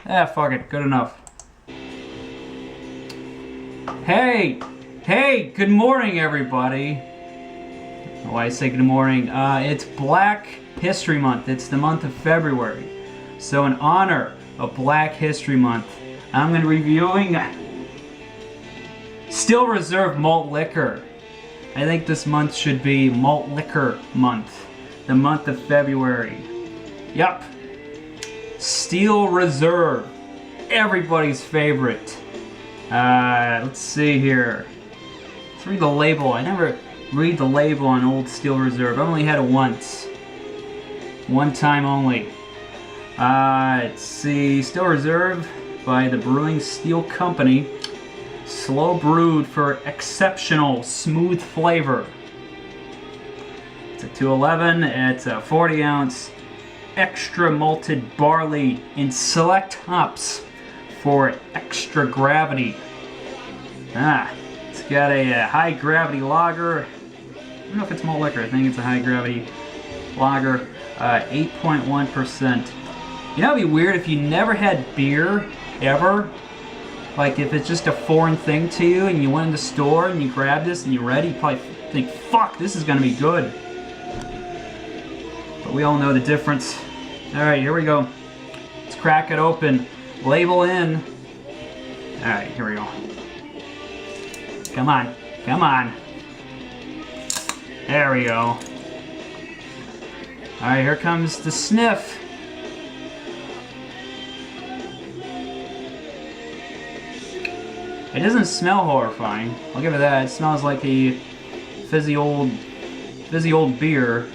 Fuck it. Good enough. Hey, good morning, everybody. Why I say good morning? It's Black History Month. It's the month of February. So in honor of Black History Month, I'm going to be reviewing Still Reserve Malt Liquor. I think this month should be Malt Liquor Month. The month of February. Yup. Steel Reserve. Everybody's favorite. Let's see here. Let's read the label. I never read the label on Old Steel Reserve. I've only had it once. One time only. Let's see. Steel Reserve by the Brewing Steel Company. Slow brewed for exceptional smooth flavor. It's a 211. It's a 40 ounce extra malted barley in select hops for extra gravity. It's got a high gravity lager. I don't know if it's malt liquor. I think it's a high gravity lager. 8.1%. You know, it'd be weird if you never had beer ever. Like if it's just a foreign thing to you and you went in the store and you grab this and you read it, you probably think, fuck, this is gonna be good. But we all know the difference. Alright, here we go. Let's crack it open. Label in. Alright, here we go. Come on. Come on. There we go. Alright, here comes the sniff. It doesn't smell horrifying. I'll give it that. It smells like a fizzy old beer.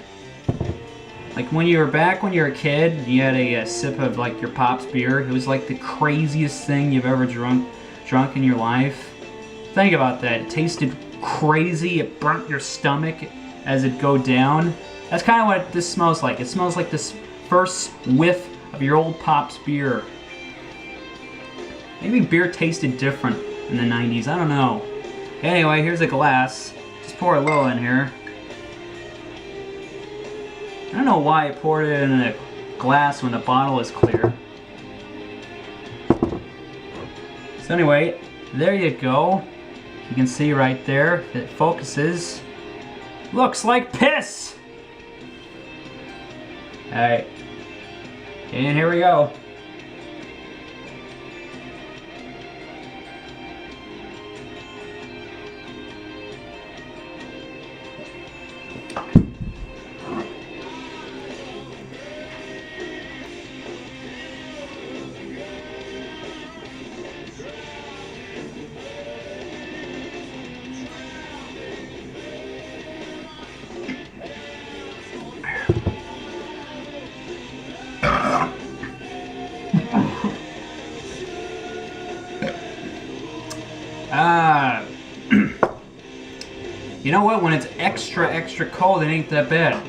Like when you were a kid, you had a sip of like your Pop's beer. It was like the craziest thing you've ever drunk in your life. Think about that. It tasted crazy. It burnt your stomach as it go down. That's kind of what this smells like. It smells like this first whiff of your old Pop's beer. Maybe beer tasted different in the 90s. I don't know. Anyway, here's a glass. Just pour a little in here. I don't know why I poured it in a glass when the bottle is clear. So anyway, there you go. You can see right there, it focuses. Looks like piss! Alright. And here we go. You know what? When it's extra cold, it ain't that bad.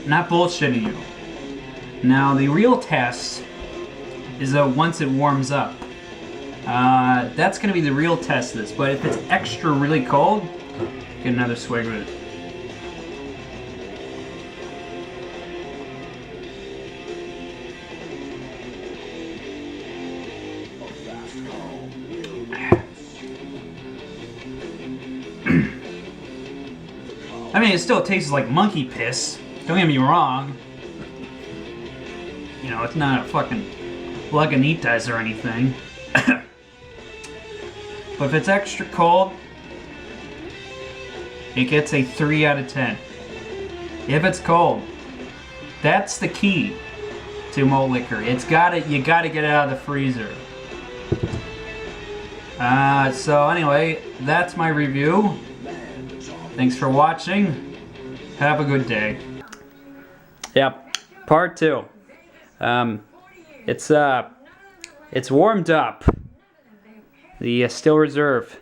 Not bullshitting you. Now, the real test is once it warms up. That's going to be the real test of this. But if it's extra really cold, get another swig with it. I mean, it still tastes like monkey piss. Don't get me wrong. You know, it's not a fucking Lagunitas or anything. But if it's extra cold, it gets a 3 out of 10. If it's cold. That's the key to malt liquor. You gotta get it out of the freezer. So anyway, that's my review. Thanks for watching. Have a good day. Yep, part 2. It's warmed up. The Steel Reserve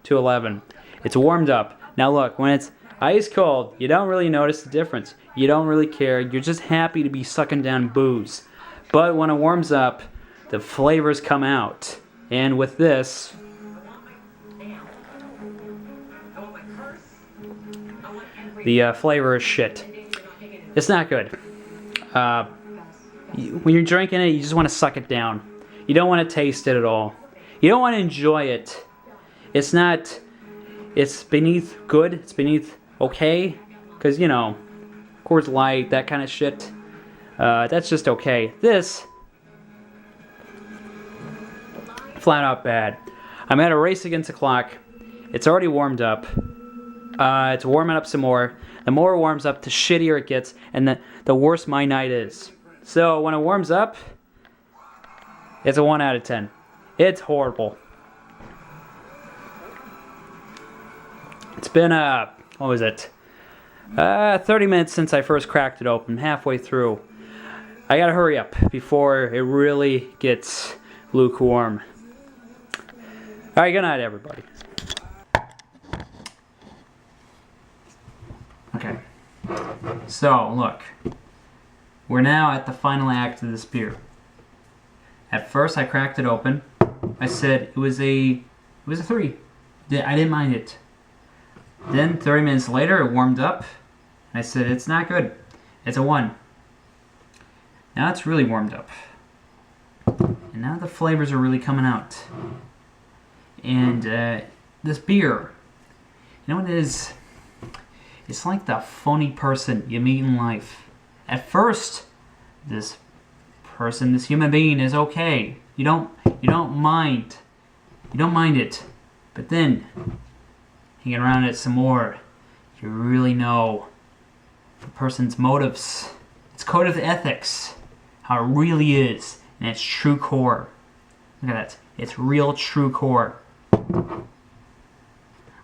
211. It's warmed up. Now look, when it's ice cold, you don't really notice the difference. You don't really care. You're just happy to be sucking down booze. But when it warms up, the flavors come out. And with this, the flavor is shit. It's not good. When you're drinking it, you just want to suck it down. You don't want to taste it at all. You don't want to enjoy it. It's not, it's beneath good, it's beneath okay, because, you know, Coors Light, that kind of shit, that's just okay. This, flat out bad. I'm at a race against the clock. It's already warmed up. It's warming up some more. The more it warms up, the shittier it gets, and the worse my night is. So when it warms up, it's a 1 out of 10. It's horrible. It's been, what was it? 30 minutes since I first cracked it open, halfway through. I gotta hurry up before it really gets lukewarm. Alright, good night, everybody. Okay. So, look. We're now at the final act of this beer. At first, I cracked it open. I said it was a 3. I didn't mind it. Then 30 minutes later, it warmed up. I said it's not good. It's a 1. Now it's really warmed up. And now the flavors are really coming out. And this beer, you know what it is? It's like the phony person you meet in life. At first, this person, this human being is okay. You don't mind it. But then, hanging around it some more, you really know the person's motives. Its code of ethics, how it really is, and its true core. Look at that. Its real true core.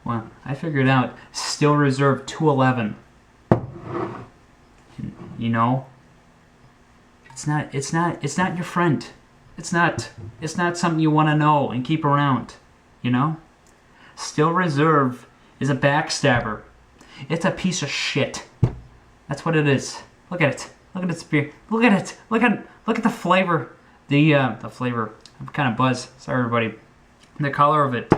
Well, I figured out Still Reserve 211. You know, it's not your friend. It's not something you want to know and keep around, you know? Still Reserve is a backstabber. It's a piece of shit. That's what it is. Look at it. Look at its beer. Look at it. Look at the flavor. The flavor. I'm kind of buzzed. Sorry, everybody. The color of it.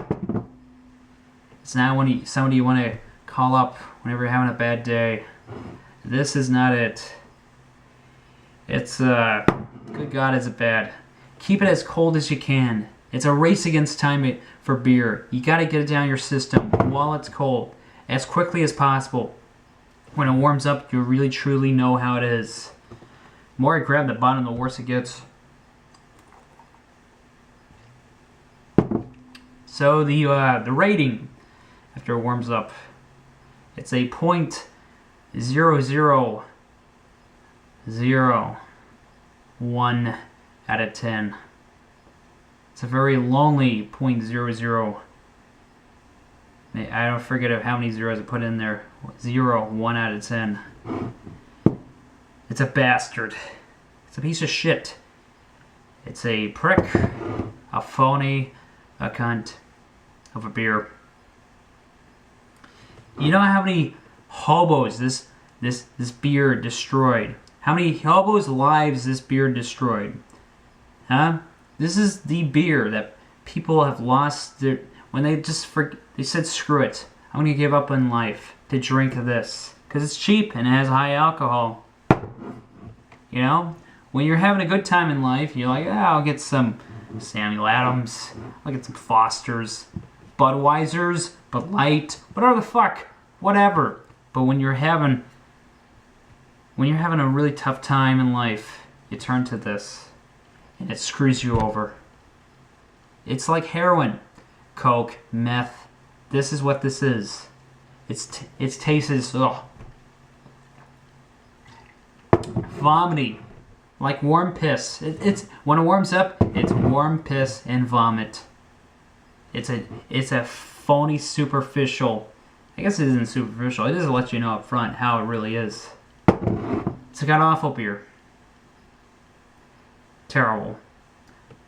It's not somebody you want to call up whenever you're having a bad day. This is not it. It's good God, is it bad. Keep it as cold as you can. It's a race against time for beer. You got to get it down your system while it's cold, as quickly as possible. When it warms up, you really truly know how it is. The more I grab the bottom, the worse it gets. So the rating after it warms up, it's a .0001 out of 10. It's a very lonely .00. I don't forget how many zeros I put in there. 1 out of 10. It's a bastard. It's a piece of shit. It's a prick, a phony, a cunt of a beer. You know how many hobos this beer destroyed? How many hobos' lives this beer destroyed? Huh? This is the beer that people have lost their... When they said, screw it. I'm going to give up on life to drink this. Because it's cheap and it has high alcohol. You know? When you're having a good time in life, you're like, I'll get some Samuel Adams. I'll get some Fosters. Budweisers. Bud Light. Whatever the fuck. Whatever. But when you're having a really tough time in life, you turn to this. And it screws you over. It's like heroin. Coke, meth. This is what this is. Its taste is vomity, like warm piss. It's when it warms up, it's warm piss and vomit. It's a phony superficial. I guess it isn't superficial. It doesn't let you know up front how it really is. It's a god-awful beer. Terrible.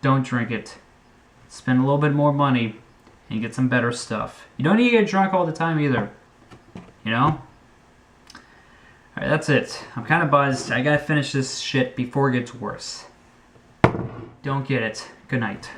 Don't drink it. Spend a little bit more money and get some better stuff. You don't need to get drunk all the time either. You know? Alright, that's it. I'm kind of buzzed. I gotta finish this shit before it gets worse. Don't get it. Good night.